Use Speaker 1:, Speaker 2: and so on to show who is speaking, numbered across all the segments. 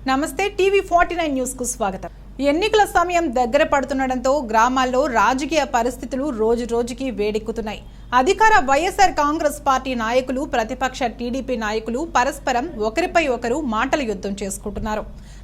Speaker 1: నమస్తే TV49 news కు స్వాగతం. ఎన్నికల సమయం దగ్గర పడుతుండటంతో గ్రామాల్లో రాజకీయ పరిస్థితులు రోజు రోజుకి వేడెక్కుతున్నాయి. అధికార వైఎస్ఆర్ కాంగ్రెస్ పార్టీ నాయకులు ప్రతిపక్ష టీడీపీ నాయకులు పరస్పరం ఒకరిపై ఒకరు మాటల యుద్ధం చేసుకుంటున్నారు.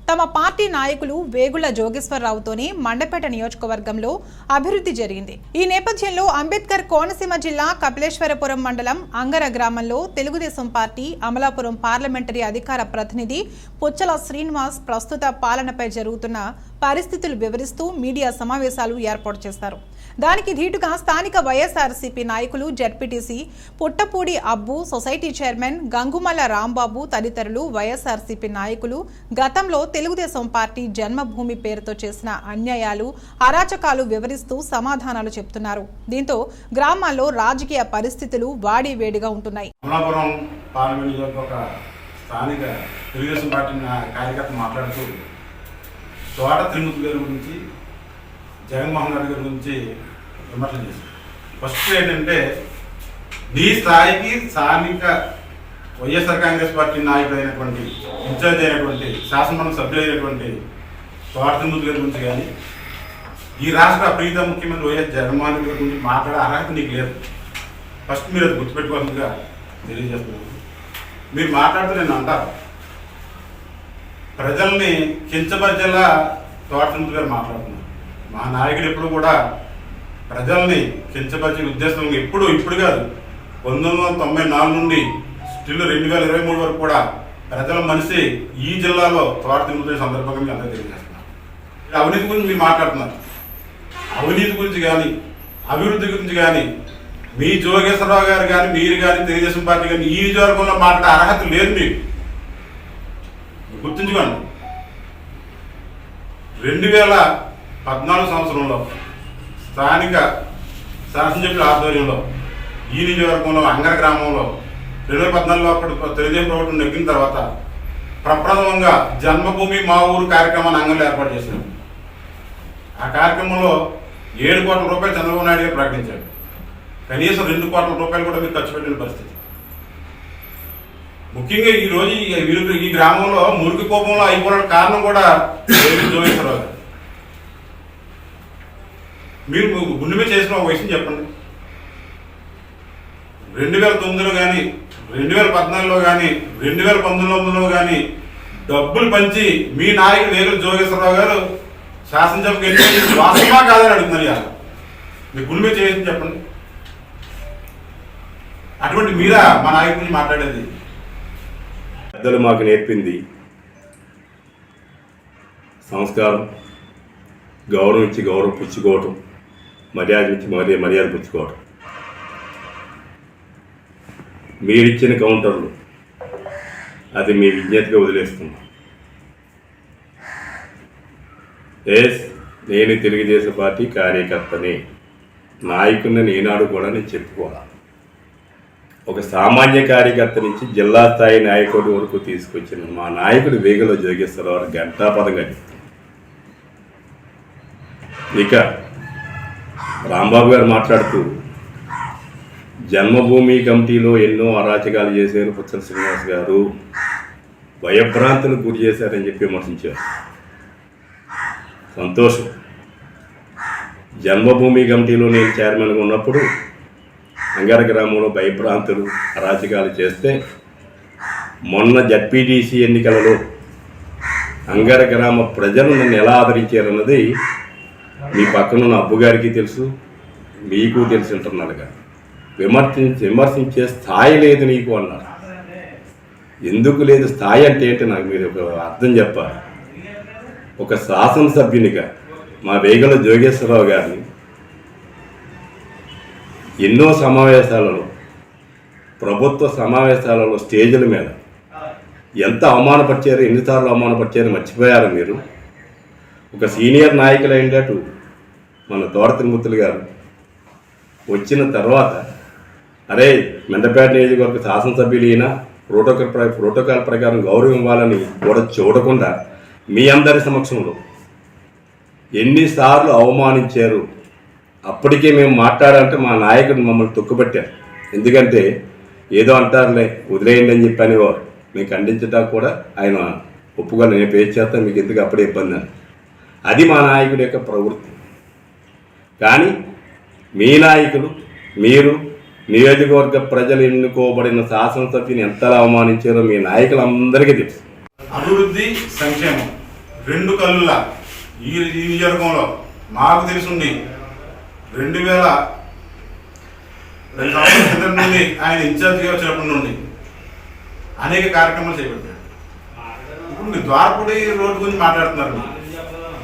Speaker 1: తమ పార్టీ నాయకులు వేగుళ్ల జోగేశ్వరరావుతోనే మండపేట నియోజకవర్గంలో అభివృద్ధి జరిగింది. ఈ నేపథ్యంలో అంబేద్కర్ కోనసీమ జిల్లా కపిలేశ్వరపురం మండలం అంగర గ్రామంలో తెలుగుదేశం పార్టీ అమలాపురం పార్లమెంటరీ అధికార ప్రతినిధి పుచ్చల శ్రీనివాస్ ప్రస్తుత పాలనపై జరుగుతున్న పరిస్థితులు వివరిస్తూ మీడియా సమావేశాలు ఏర్పాటు చేస్తారు. దానికి ధీటుగా స్థానిక వైఎస్ఆర్సీపీ నాయకులు జడ్పీటీసీ పుట్టపూడి అబ్బు, సొసైటీ చైర్మన్ గంగుమల్ల రాంబాబు తదితరులు వైఎస్ఆర్సీపీ నాయకులు గతంలో తెలుగుదేశం పార్టీ జన్మభూమి పేరుతో చేసిన అన్యాయాలు, అరాచకాలు వివరిస్తూ సమాధానాలు చెప్తున్నారు. దీంతో గ్రామాల్లో రాజకీయ పరిస్థితులు వాడివేడిగా ఉంటున్నాయి.
Speaker 2: తోట తిరుమతి గారి గురించి, జగన్మోహన్ రెడ్డి గారి గురించి విమర్శలు చేశారు. ఫస్ట్ ఏంటంటే, నీ స్థాయికి స్థానిక వైఎస్ఆర్ కాంగ్రెస్ పార్టీ నాయకుడైనటువంటి, ఇన్ఛార్జ్ అయినటువంటి, శాసనమండలి సభ్యులైనటువంటి తోట తిరుమతి గారి గురించి కానీ, ఈ రాష్ట్ర ప్రీత ముఖ్యమంత్రి వైఎస్ జగన్మోహన్ రెడ్డి గారి గురించి మాట్లాడే అర్హత నీకు లేదు. ఫస్ట్ మీరు అది గుర్తుపెట్టుకోవాల్సిందిగా తెలియజేస్తున్నాను. మీరు మాట్లాడుతూ నేను అంటారు, ప్రజల్ని కించపరిచేలా తోటముద్దు గారు మాట్లాడుతున్నారు. మా నాయకుడు ఎప్పుడు కూడా ప్రజల్ని కించపరిచే ఉద్దేశం ఇప్పుడు కాదు, 1994 నుండి స్టిల్ 2023 వరకు కూడా ప్రజల మనిషి ఈ జిల్లాలో తోటముద్దు సందర్భంగా మీరు అందరూ తెలియజేస్తున్నారు. అవినీతి గురించి మీరు మాట్లాడుతున్నారు. అవినీతి గురించి కానీ, అభివృద్ధి గురించి కానీ మీ జోగేశ్వరరావు గారు కానీ, మీరు కానీ, తెలుగుదేశం పార్టీ కానీ ఈ నియోజకవర్గంలో మాట్లాడే అర్హత లేదు. మీకు గుర్తుంచుకోండి, 2014 సంవత్సరంలో స్థానిక శాసనసభ్యుల ఆధ్వర్యంలో ఈ నియోజకవర్గంలో అంగర గ్రామంలో 2014లో అప్పుడు తెలుగుదేశం ప్రభుత్వం నెగ్గిన తర్వాత ప్రప్రథమంగా జన్మభూమి మా ఊరు కార్యక్రమాన్ని అంగంలో ఏర్పాటు చేశారు. ఆ కార్యక్రమంలో 7 కోట్ల రూపాయలు చంద్రబాబు నాయుడు గారు ప్రకటించారు. కనీసం 2 కోట్ల రూపాయలు కూడా మీరు ఖర్చు పెట్టిన పరిస్థితి. ముఖ్యంగా ఈరోజు ఈ గ్రామంలో మురికి కోపంలో అయిపోవడానికి కారణం కూడా జోగేశ్వరరావు గారు. మీరు గుండె మీద చేసిన ఒక విషయం చెప్పండి. 2009లో కానీ, 2014లో కానీ, 2019లో కానీ డబ్బులు పంచి మీ నాయకుడు వేగుల జోగేశ్వరరావు గారు శాసనసభకు వెళ్ళి వాస్తవమా కాదని అడుగుతున్నారు. ఇవాళ మీరు గుండె మీద చేసి చెప్పండి. అటువంటి మీరా మా నాయకుడి గురించి మాట్లాడేది?
Speaker 3: పెద్దలు మాకు నేర్పింది సంస్కారం, గౌరవం ఇచ్చి గౌరవం పుచ్చుకోవటం, మర్యాద ఇచ్చి మర్యాద పుచ్చుకోవటం. మీరిచ్చిన కౌంటర్లు అది మీ విజ్ఞతగా వదిలేస్తున్నాం. నేను తెలుగుదేశం పార్టీ కార్యకర్తని, నాయకుడిని నేనాడు కూడా నేను చెప్పుకోవాలి. ఒక సామాన్య కార్యకర్త నుంచి జిల్లా స్థాయి నాయకుడి వరకు తీసుకొచ్చిన మా నాయకుడు వేగుల జోగేశ్వరరావు గంటాపదం గడిస్తుంది. ఇక రాంబాబు గారు మాట్లాడుతూ జన్మభూమి కమిటీలో ఎన్నో అరాచకాలు చేశారు పుచ్చల శ్రీనివాస్ గారు, భయభ్రాంతులకు గురి చేశారని చెప్పి విమర్శించారు. సంతోషం. జన్మభూమి కమిటీలో నేను చైర్మన్గా ఉన్నప్పుడు అంగర గ్రామంలో భయభ్రాంతులు అరాచకాలు చేస్తే, మొన్న జడ్పీటీసీ ఎన్నికలలో అంగర గ్రామ ప్రజలు నన్ను ఎలా ఆదరించారన్నది మీ పక్కనున్న అబ్బుగారికి తెలుసు, మీకు తెలిసి ఉంటున్నారుగా. విమర్శించే స్థాయి లేదు నీకు అన్నారు. ఎందుకు లేదు స్థాయి అంటే ఏంటి నాకు మీరు ఒక అర్థం చెప్పాలి. ఒక శాసనసభ్యునిగా మా వేగుల జోగేశ్వరరావు గారిని ఎన్నో సమావేశాలలో, ప్రభుత్వ సమావేశాలలో స్టేజీల మీద ఎంత అవమానపరిచారు, ఎన్నిసార్లు అవమానపరిచారు మర్చిపోయారు మీరు. ఒక సీనియర్ నాయకులు అయినట్టు మన తోట తిరుమతులు గారు వచ్చిన తర్వాత, అరే మెండపేట నియోజకవర్గ శాసనసభ్యులు అయినా ప్రోటోకాల్ ప్రకారం గౌరవం ఇవ్వాలని కూడా చూడకుండా మీ అందరి సమక్షంలో ఎన్నిసార్లు అవమానించారు. అప్పటికే మేము మాట్లాడాలంటే మా నాయకుడు మమ్మల్ని తొక్కుపట్టారు. ఎందుకంటే ఏదో అంటారులే వదిలేయండి అని చెప్పి అనేవారు. మేము ఖండించడానికి కూడా ఆయన ఒప్పుకోవాలి, నేను పే చేస్తాను, మీకు ఎందుకు అప్పుడే ఇబ్బంది అని. అది మా నాయకుడి యొక్క ప్రవృత్తి. కానీ మీ నాయకులు, మీరు నియోజకవర్గ ప్రజలు ఎన్నుకోబడిన శాసనసభ్యుని ఎంతలా అవమానించారో మీ నాయకులందరికీ తెలుసు.
Speaker 2: అభివృద్ధి, సంక్షేమం రెండు కళ్ళుల ఈ నియోజకవర్గంలో మాకు తెలుసుండి 2002 సంవత్సరాల నుండి ఆయన ఇన్ఛార్జిగా వచ్చినప్పటి నుండి అనేక కార్యక్రమాలు చేపట్టాడు. ఇప్పుడు మీరు ద్వారపూడి రోడ్డు గురించి మాట్లాడుతున్నారు.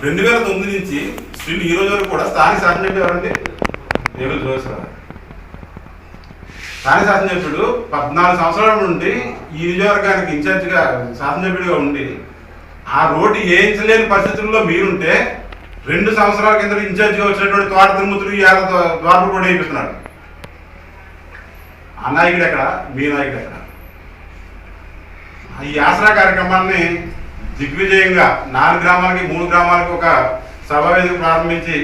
Speaker 2: 2009 నుంచి స్టిల్ ఈ రోజు వరకు కూడా స్థానిక శాసనసభ్యుడు ఎవరండి? ఏదో చూస్తారు. స్థానిక శాసనసభ్యుడు 14 సంవత్సరాల నుండి ఈ నియోజకవర్గానికి ఇన్ఛార్జిగా శాసనసభ్యుడిగా ఉండి ఆ రోడ్డు వేయించలేని పరిస్థితుల్లో మీరుంటే 2 సంవత్సరాల కింద ఇన్ఛార్జిగా వచ్చినటువంటి తోట తిరుమతులు ఈ ద్వారపూడి రోడ్డు వేయిస్తున్నాడు. ఆ నాయకుడు ఎక్కడ? మీ నాయకుడు ఎక్కడ? ఈ ఆసరా కార్యక్రమాన్ని దిగ్విజయంగా 4 గ్రామాలకి 3 గ్రామాలకి ఒక సభావేదిక ప్రారంభించి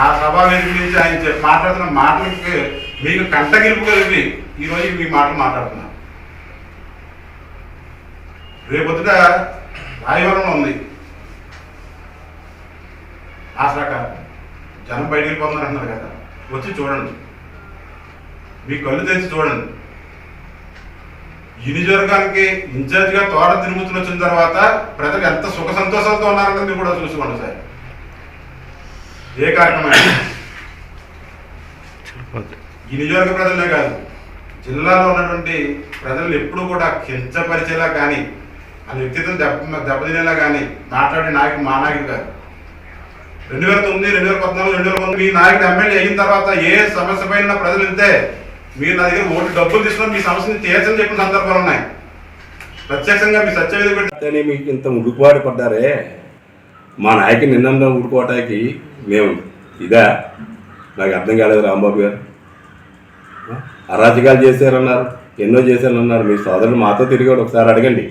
Speaker 2: ఆ సభావేదిక నుంచి ఆయన మాట్లాడుతున్న మాటలకి మీకు కంటగిలుపు కలిపి ఈరోజు మీ మాటలు మాట్లాడుతున్నారు. రేపొద్దుట రాయవరంలో ఉంది ఆసరా కార్యక్రమం. జనం బయటికి వెళ్ళిపోతున్నారు అంటున్నారు కదా, వచ్చి చూడండి, మీ కళ్ళు తెరిచి చూడండి. ఈ నియోజకవర్గానికి ఇన్ఛార్జిగా తోట తిరుమతులు వచ్చిన తర్వాత ప్రజలు ఎంత సుఖ సంతోషాలతో ఉన్నారన్నది మీరు కూడా చూసుకోండి సార్. ఏ కార్యక్రమం ఈ నియోజకవర్గ ప్రజలే కాదు, జిల్లాలో ఉన్నటువంటి ప్రజలు ఎప్పుడు కూడా కించపరిచేలా కానీ ఆ వ్యక్తిత్వం దెబ్బతినేలా కానీ మాట్లాడే నాయకుడు మా నాయకుడు కాదు. 2009, 2014, 2019 మీ నాయకుడు ఎమ్మెల్యే అయిన తర్వాత ఏ సమస్య పైన ప్రజలు వెళ్తే మీరు నా దగ్గర ఓటు డబ్బులు తీసుకుని మీ సమస్యని తీర్చని చెప్పిన సందర్భాలు ఉన్నాయి. ప్రత్యక్షంగా మీ సత్యవేది పెట్టి
Speaker 3: మీకు ఇంత ఉడుకువాడి పడ్డారే, మా నాయకుడు నిన్న ఉడుకోవటానికి మేము ఇదా? నాకు అర్థం కాలేదు. రాంబాబు గారు అరాచకాలు చేశారన్నారు, ఎన్నో చేశారన్నారు. మీ సోదరుడు మాతో తిరిగాడు, ఒకసారి అడగండి.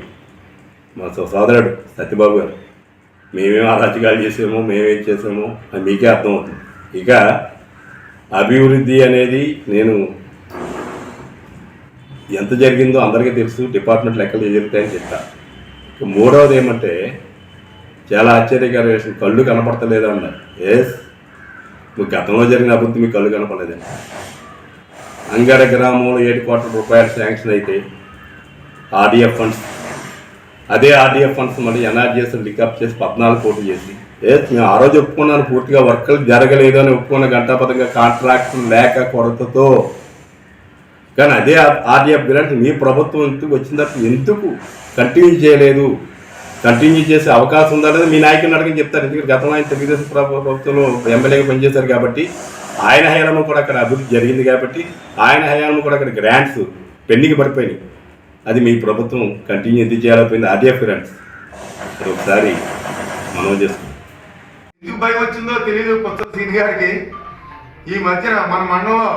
Speaker 3: మా సోదరుడు సత్యబాబు గారు మేమేం అరాచకాలు చేసామో, మేమేం చేసామో అది మీకే అర్థమవుతుంది. ఇక అభివృద్ధి అనేది నేను ఎంత జరిగిందో అందరికీ తెలుసు, డిపార్ట్మెంట్ లెక్కలు జరుగుతాయని చెప్తా. ఇక మూడవది ఏమంటే చాలా ఆశ్చర్యకర విషయం, కళ్ళు కనపడతలేదు అన్నారు. ఎస్, మీకు గతంలో జరిగిన అభివృద్ధి మీకు కళ్ళు కనపడలేదండి. అంగర గ్రామంలో 7 కోట్ల రూపాయలు శాంక్షన్ అయితే ఆర్డీఎఫ్ ఫండ్స్, అదే ఆర్డీఎఫ్ ఫండ్స్ మళ్ళీ ఎన్ఆర్జీఎస్ లికప్ చేసి 14 కోట్లు చేసి మేము ఆ రోజు ఒప్పుకున్నాను, పూర్తిగా వర్క్లు జరగలేదు అని ఒప్పుకున్న గంటాపదంగా కాంట్రాక్ట్ లేక కొరతతో. కానీ అదే ఆర్డీఎఫ్ గ్రాంట్ మీ ప్రభుత్వం వచ్చిన తర్వాత ఎందుకు కంటిన్యూ చేయలేదు? కంటిన్యూ చేసే అవకాశం ఉందా లేదా మీ నాయకుని అడగని చెప్తారు. ఎందుకంటే గతంలో ఆయన తెలుగుదేశం ప్రభుత్వంలో ఎమ్మెల్యేగా పనిచేశారు కాబట్టి ఆయన హయాంలో కూడా అక్కడ అభివృద్ధి జరిగింది కాబట్టి ఆయన హయాంలో కూడా అక్కడ గ్రాంట్స్ పెండింగ్ పడిపోయినాయి. అది మీ ప్రభుత్వం కంటిన్యూ ఎందుకు చేయలేకపోయింది? ఆర్డీఎఫ్ గ్రాంట్స్ అది ఒకసారి మనం చేసుకుంటాం.
Speaker 4: ఎందుకు భయం వచ్చిందో తెలియదు కొత్త సీని గారికి. ఈ మధ్యన మన మండలంలో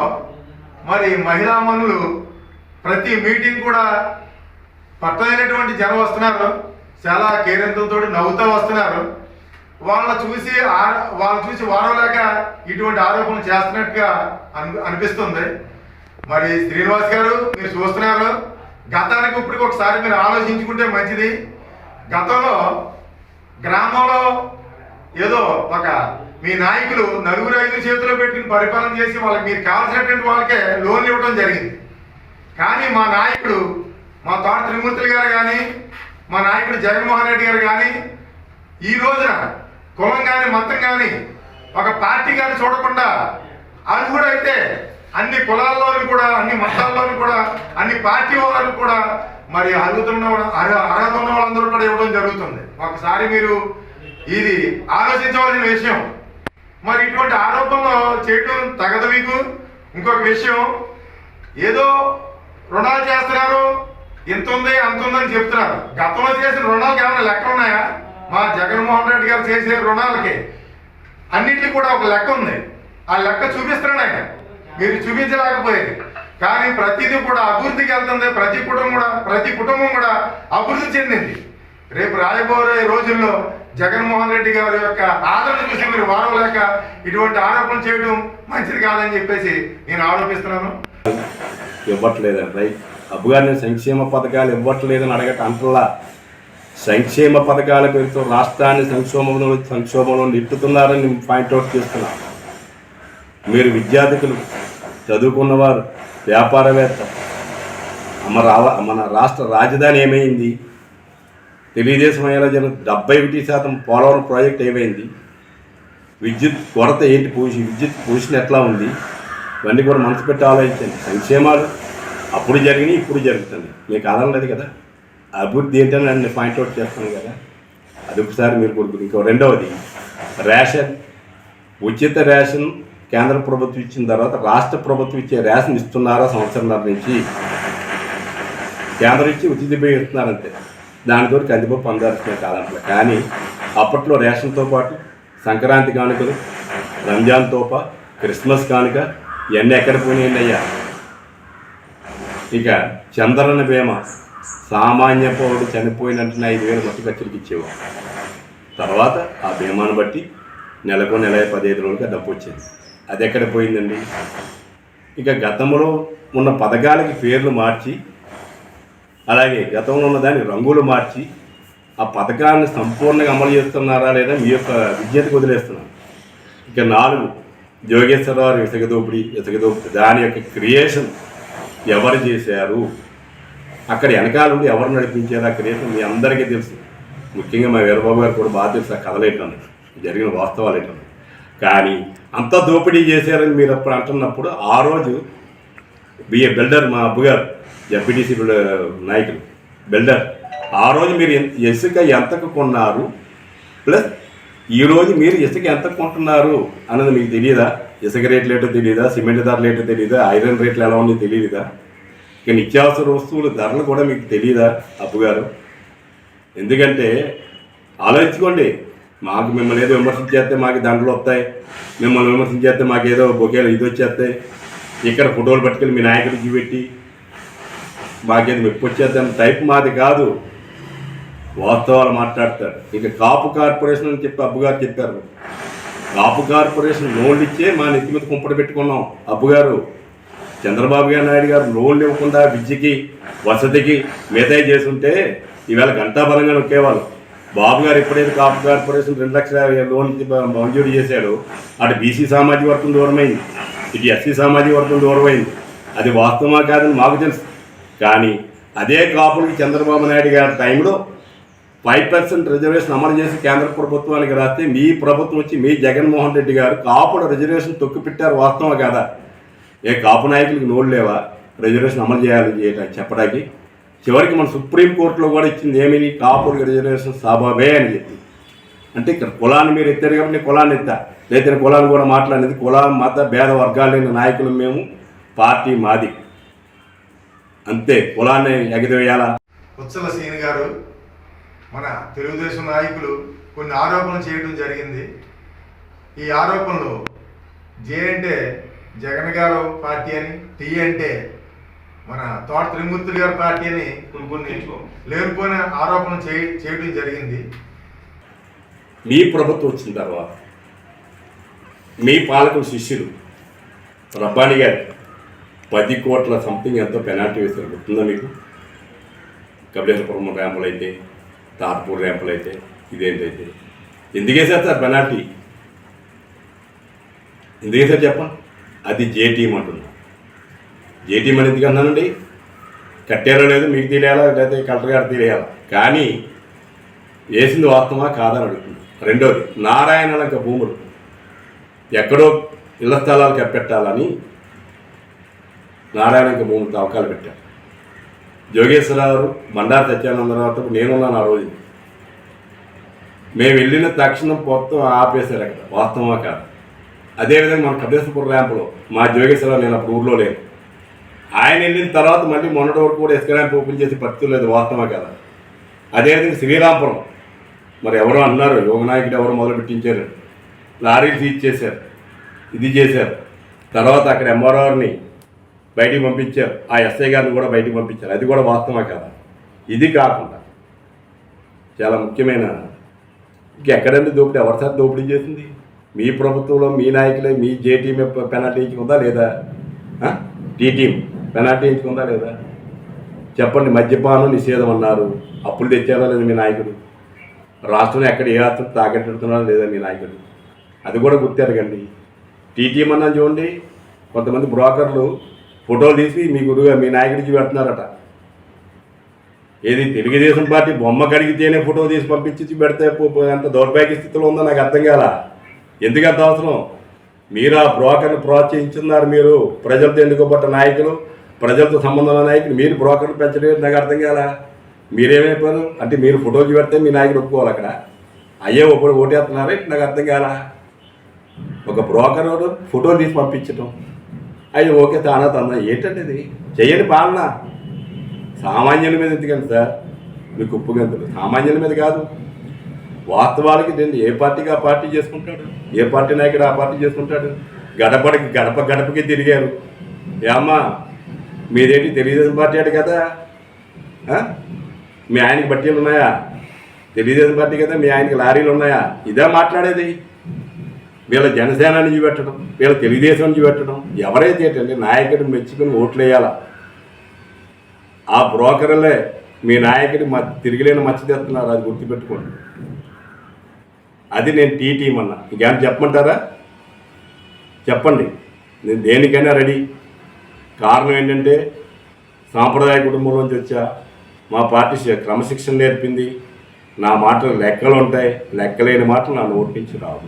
Speaker 4: మరి మహిళా మనులు ప్రతి మీటింగ్ కూడా పట్టలేనటువంటి జనం వస్తున్నారు, చాలా కేరింతలతో నవ్వుతూ వస్తున్నారు. వాళ్ళని చూసి వారలేక ఇటువంటి ఆరోపణలు చేస్తున్నట్టుగా అనిపిస్తుంది. మరి శ్రీనివాస్ గారు మీరు చూస్తున్నారు, గతానికి ఇప్పటికి ఒకసారి మీరు ఆలోచించుకుంటే మంచిది. గతంలో గ్రామంలో ఏదో ఒక మీ నాయకులు 4-5 చేతిలో పెట్టి పరిపాలన చేసి వాళ్ళకి మీరు కావాల్సినటువంటి వాళ్ళకే లోన్లు ఇవ్వడం జరిగింది. కానీ మా నాయకుడు మా తోట త్రిమూర్తులు గారు కానీ మా నాయకుడు జగన్మోహన్ రెడ్డి గారు కానీ ఈ రోజున కులం కానీ మతం కానీ ఒక పార్టీ కానీ చూడకుండా అర్హుడైతే అన్ని కులాల్లోని కూడా అన్ని మతాల్లోని కూడా అన్ని పార్టీ వాళ్ళకి కూడా మరి అర్హత ఉన్న వాళ్ళందరూ కూడా ఇవ్వడం జరుగుతుంది. ఒకసారి మీరు ఇది ఆలోచించవలసిన విషయం. మరి ఇటువంటి ఆరోపణలు చేయడం తగదు మీకు. ఇంకొక విషయం, ఏదో రుణాలు చేస్తున్నారు, ఇంత ఉంది అంత ఉందని చెప్తున్నారు. గతంలో చేసిన రుణాలకి ఏమైనా లెక్క ఉన్నాయా? మా జగన్మోహన్ రెడ్డి గారు చేసే రుణాలకి అన్నింటికి కూడా ఒక లెక్క ఉంది. ఆ లెక్క చూపిస్తున్నాడు ఆయన, మీరు చూపించలేకపోయేది. కానీ ప్రతిదీ కూడా అభివృద్ధికి వెళ్తుంది. ప్రతి కుటుంబం కూడా అభివృద్ధి చెందింది. రేపు రాయబోయే రోజుల్లో జగన్మోహన్ రెడ్డి గారి యొక్క ఆదరణ చూసి మీరు వారవలేక ఇటువంటి ఆరోపణలు చేయడం మంచిది కాదని చెప్పేసి నేను ఆరోపిస్తున్నాను.
Speaker 3: ఇవ్వట్లేదండి రైట్. అబ్బుగారిని సంక్షేమ పథకాలు ఇవ్వట్లేదని అడగట అంటల్లా. సంక్షేమ పథకాల పేరుతో రాష్ట్రాన్ని సంక్షోభంలో నెట్టుతున్నారని పాయింట్అవుట్ చేస్తున్నాం. మీరు విద్యార్థులు, చదువుకున్నవారు, వ్యాపారవేత్త, మన రాష్ట్ర రాజధాని ఏమైంది? తెలుగుదేశం అయ్యేలా జరిగిన 71% పోలవరం ప్రాజెక్ట్ ఏమైంది? విద్యుత్ కొరత ఏంటి? విద్యుత్ పొజిషన్ ఎట్లా ఉంది? ఇవన్నీ కూడా మనసు పెట్టి ఆలోచించండి. సంక్షేమాలు అప్పుడు జరిగినాయి, ఇప్పుడు జరుగుతుంది. మీకు ఆధారం లేదు కదా. అభివృద్ధి ఏంటని నేను పాయింట్అవుట్ చేస్తాను కదా. అది ఒకసారి మీరు కొడుకుని. ఇంకో రెండవది రేషన్, ఉచిత రేషన్ కేంద్ర ప్రభుత్వం ఇచ్చిన తర్వాత రాష్ట్ర ప్రభుత్వం ఇచ్చే రేషన్ ఇస్తున్నారా? సంవత్సరంన్నర నుంచి కేంద్రం ఇచ్చి ఉచిత బియ్యం ఇస్తున్నారంటే దానితో కందిపప్పు అందాల్సిన కాదంటే. కానీ అప్పట్లో రేషన్తో పాటు సంక్రాంతి కానుకలు, రంజాన్ తోప, క్రిస్మస్ కానుక ఇవన్నీ ఎక్కడ పోయినాయండి అయ్యా? ఇక చంద్రన్న బీమా, సామాన్య పౌరుడు చనిపోయినట్టున 5,000 మట్టి ఖర్చులకి ఇచ్చేవారు. తర్వాత ఆ బీమాను బట్టి నెలకు 15 రోజులుగా డబ్బు వచ్చింది. అది ఎక్కడ పోయిందండి? ఇక గతంలో ఉన్న పథకాలకి పేర్లు మార్చి, అలాగే గతంలో ఉన్నదాన్ని రంగులు మార్చి ఆ పథకాన్ని సంపూర్ణంగా అమలు చేస్తున్నారా లేదా మీ యొక్క విజ్ఞతకు వదిలేస్తున్నారు. ఇక 4 జోగేశ్వరరావు ఇసుక దోపిడీ. దాని యొక్క క్రియేషన్ ఎవరు చేశారు? అక్కడ వెనకాల ఉండి ఎవరు నడిపించారు ఆ క్రియేషన్? మీ అందరికీ తెలుసు. ముఖ్యంగా మా వీరబాబు గారు కూడా బాగా తెలుసు ఆ కథలు ఏంటని, జరిగిన వాస్తవాలు ఏంటని. కానీ అంత దోపిడీ చేశారని మీరు అప్పుడు అంటున్నప్పుడు ఆ రోజు బిల్డర్, మా అబ్బుగారు జడ్పీటీసీ నాయకులు బిల్డర్, ఆ రోజు మీరు ఇసుక ఎంతకు కొన్నారు, ప్లస్ ఈరోజు మీరు ఇసుక ఎంత కొంటున్నారు అన్నది మీకు తెలియదా? ఇసుక రేట్లు ఏంటో తెలియదా? సిమెంట్ ధరలు ఏంటో తెలియదా? ఐరన్ రేట్లు ఎలా ఉందో తెలియదా? ఇక నిత్యావసర వస్తువుల ధరలు కూడా మీకు తెలియదా అప్పుగారు? ఎందుకంటే ఆలోచించుకోండి. మాకు మిమ్మల్ని ఏదో విమర్శించేస్తే మాకు దాంట్లో వస్తాయి, మిమ్మల్ని విమర్శించేస్తే మాకేదో బొకేలు ఇది వచ్చేస్తాయి, ఇక్కడ ఫోటోలు పట్టుకెళ్ళి మీ నాయకుడికి పెట్టి మాకేదో మెప్పు వచ్చేద్దాం టైప్ మాది కాదు. వాస్తవాలు మాట్లాడతారు. ఇక కాపు కార్పొరేషన్ అని చెప్పి అబ్బుగారు చెప్పారు. కాపు కార్పొరేషన్ లోన్లు ఇచ్చే మా నెత్తి మీద కుంపట పెట్టుకున్నాం. అబ్బుగారు, చంద్రబాబు నాయుడు గారు లోన్లు ఇవ్వకుండా విద్యకి, వసతికి మిగతాయి చేస్తుంటే ఈవేళ గంటాబలంగా నొక్కేవాళ్ళు. బాబు గారు ఎప్పుడైతే కాపు కార్పొరేషన్ 2 లక్షల లోన్ మంజూరు చేశాడో అటు బీసీ సామాజిక వర్గం దూరమైంది, ఇటు ఎస్సీ సామాజిక వర్గం దూరమైంది. అది వాస్తవమా కాదని మాకు తెలుసు. కానీ అదే కాపులకి చంద్రబాబు నాయుడు గారి టైంలో 5% రిజర్వేషన్ అమలు చేసి కేంద్ర ప్రభుత్వానికి రాస్తే మీ ప్రభుత్వం వచ్చి మీ జగన్మోహన్ రెడ్డి గారు కాపుల రిజర్వేషన్ తొక్కిపెట్టారు. వాస్తవం కాదా? ఏ కాపు నాయకులకి నోళ్ళు లేవా రిజర్వేషన్ అమలు చేయాలి చెప్పడానికి? చివరికి మన సుప్రీంకోర్టులో కూడా ఇచ్చింది ఏమని? కాపులకి రిజర్వేషన్ సబబే అని చెప్పి. అంటే ఇక్కడ కులాన్ని మీరు ఎత్తారు కాబట్టి నేను కులాన్ని ఎత్తా, లేకపోతే కులాన్ని కూడా మాట్లాడేది. కుల మత భేద వర్గాలు లేని నాయకులు మేము, పార్టీ మాది, అంతే. కులాన్ని ఎగదవేయాలా?
Speaker 4: ఉత్సల సీని గారు, మన తెలుగుదేశం నాయకులు కొన్ని ఆరోపణలు చేయడం జరిగింది. ఈ ఆరోపణలు జే అంటే జగన్ గారు పార్టీ అని, టీ అంటే మన తోట త్రిమూర్తులు గారి పార్టీ అని కొన్ని లేనిపోయిన ఆరోపణలు చేయడం జరిగింది.
Speaker 3: మీ ప్రభుత్వం వచ్చిన తర్వాత మీ పాలకుల శిష్యులు రబ్బాని గారు 10 కోట్ల సంథింగ్ ఎంతో పెనాల్టీ వేశారు. గుర్తుందా మీకు? కపిలేశ్వరపురం ర్యాంపులు అయితే, తార్పూర్ ర్యాంపులు అయితే, ఇదేంటైతే ఎందుకు వేశారు సార్ పెనాల్టీ? ఎందుకు వేశారు చెప్పండి? అది జేటీఎం అంటున్నా. జేటీఎం అని ఎందుకు అన్నానండి? కట్టారో లేదు మీకు తెలియాలా, లేకపోతే కలెక్టర్ గారు తెలియాలా? కానీ వేసింది వాస్తవమా కాదని అడుగుతుంది. రెండోది, నారాయణలంక భూములు ఎక్కడో ఇళ్ల స్థలాలు కప్పెట్టాలని నారాయణలంక భూములు తవ్వకాలు పెట్టారు. జోగేశ్వరరావు, బండారు సత్యానందరావుతో నేనున్నాను ఆ రోజు. మేము వెళ్ళిన తక్షణం మొత్తం ఆపేశారు. అక్కడ వాస్తవమా కాదు? అదేవిధంగా మన కపిలేశ్వరపురం ర్యాంపులో మా జోగేశ్వరరావు, నేను అప్పుడు ఊర్లో లేను, ఆయన వెళ్ళిన తర్వాత మళ్ళీ మొన్నటి వరకు కూడా ఇసుక ర్యాంప్ ఓపెన్ చేసి పరిస్థితి లేదు. వాస్తవమా కదా? అదేవిధంగా శ్రీరాంపురం, మరి ఎవరో అన్నారు యోగనాయకుడు ఎవరో మొదలు పెట్టించారు, లారీలు సీజ్ చేశారు, ఇది చేశారు. తర్వాత అక్కడ ఎంఆర్ఆర్ని బయటికి పంపించారు, ఆ ఎస్ఐ గారిని కూడా బయటికి పంపించారు. అది కూడా వాస్తవమా కదా? ఇది కాకుండా చాలా ముఖ్యమైన, ఇంకెక్కడంటే దోపిడీ, ఎవరి సార్ దోపిడీ చేసింది? మీ ప్రభుత్వంలో మీ నాయకులే. మీ జేటీఎం పెనాల్టీ ఇచ్చుకుందా లేదా? టీటీఎం పెనాల్టీ ఇచ్చుకుందా లేదా? చెప్పండి. మద్యపానం నిషేధం అన్నారు, అప్పులు తెచ్చారా లేదా మీ నాయకుడు? రాష్ట్రంలో ఎక్కడ ఏ ఆస్తులు తాకట్టెడుతున్నారా లేదా మీ నాయకుడు? అది కూడా గుర్తెరగండి. టీటీఎం అన్నా చూడండి, కొంతమంది బ్రోకర్లు ఫోటోలు తీసి మీ గురువుగా మీ నాయకుడికి పెడుతున్నారట. ఏది తెలుగుదేశం పార్టీ బొమ్మ కడిగితేనే ఫోటో తీసి పంపించి పెడితే ఎంత దౌర్భాగ్య స్థితిలో ఉందో నాకు అర్థం కాల. ఎందుకంత అవసరం? మీరు ఆ బ్రోకర్ని ప్రోత్సహించున్నారు. మీరు ప్రజలతో ఎన్నుకోబడ్డ నాయకులు, ప్రజలతో సంబంధం ఉన్న నాయకులు, మీరు బ్రోకర్లు పెంచలేదు. నాకు అర్థం కాల. మీరేమైపోయారు అంటే మీరు ఫోటోలు పెడితే మీ నాయకుడు ఒప్పుకోవాలి. అక్కడ అయ్యే ఓటేస్తున్నారా? నాకు అర్థం కాల. ఒక బ్రోకర్ ఫోటోలు తీసి పంపించటం, అయ్యో ఓకే తానా తందా ఏంటంటే ఇది చెయ్యని పాలన. సామాన్యుల మీద ఎందుకండి సార్ మీకు ఉప్పుగంతులు? సామాన్యుల మీద కాదు, వాస్తవాలకి ఏ పార్టీకి ఆ పార్టీ చేసుకుంటాడు, ఏ పార్టీ నాయకుడు ఆ పార్టీ చేసుకుంటాడు. గడపకి తిరిగారు. ఏమ్మా మీదేంటి తెలుగుదేశం పార్టీ అడు కదా, మీ ఆయనకి బట్టీలు ఉన్నాయా? తెలుగుదేశం పార్టీ కదా, మీ ఆయనకి లారీలు ఉన్నాయా? ఇదే మాట్లాడేది. వీళ్ళ జనసేనని చూపెట్టడం, వీళ్ళ తెలుగుదేశం చూపెట్టడం. ఎవరైతే ఏంటంటే నాయకుడిని మెచ్చుకుని ఓట్లు వేయాల. ఆ బ్రోకర్లే మీ నాయకుడి తిరిగిలేని మచ్చ తెస్తున్నారు. అది గుర్తుపెట్టుకోండి. అది నేను టీటీఎం అన్నా. ఇంకేమైనా చెప్పమంటారా? చెప్పండి, నేను దేనికైనా రెడీ. కారణం ఏంటంటే సాంప్రదాయ కుటుంబంలోంచి వచ్చా. మా పార్టీ క్రమశిక్షణ నేర్పింది. నా మాటలు లెక్కలు ఉంటాయి. లెక్కలేని మాటలు నా నోటి నుంచి రావు.